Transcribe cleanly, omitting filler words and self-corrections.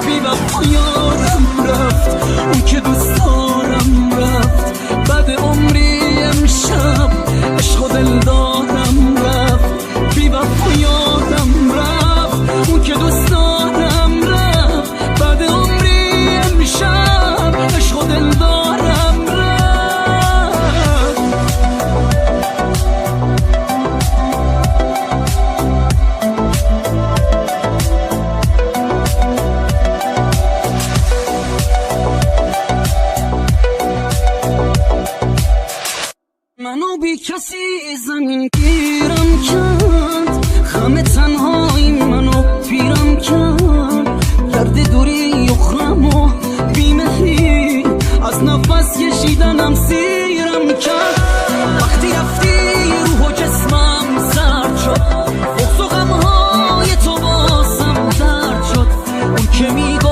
بی وفا یارم رفت، اون که دوست دارم رفت. بعد عمری امشب عشق و دلدارم رفت، بی وفا یارم رفت، اون که دوست دارم رفت. بعد عمری امشب عشق و دلدارم رفت. منو بی کسی زمین گیرم کرد، خم تنهایی منو پیرم کرد. گرد دوری یخرم و بیمهری از نفس کشیدنم سیرم کرد. وقتی رفتی روح و جسمم سرد شد، بغض و غمهای تو باسم درد شد. اون که میگو